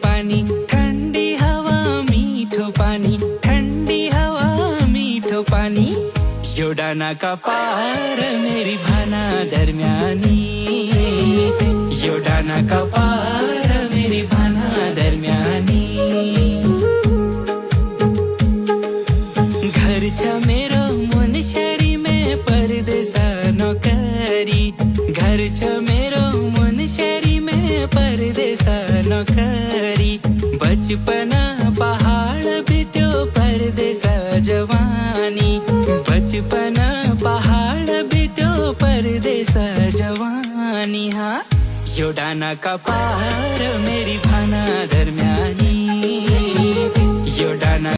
पानी, ठंडी हवा मीठो पानी, ठंडी हवा मीठो पानी, योडाना का पार मेरी भाना दरम्यानी, योडाना का पार मेरी भाना दरम्यानी। घरच्या मेरो मन शरी में परदेसा नौकरी, घरच्या मेरो मन शरी में परदेसा नौकरी, बचपना पहाड़ बित्यो परदेसा जवानी, बचपना पहाड़ बित्यो परदेसा जवानी। हाँ, योडाना का पार मेरी भाना दरम्यानी, योडाना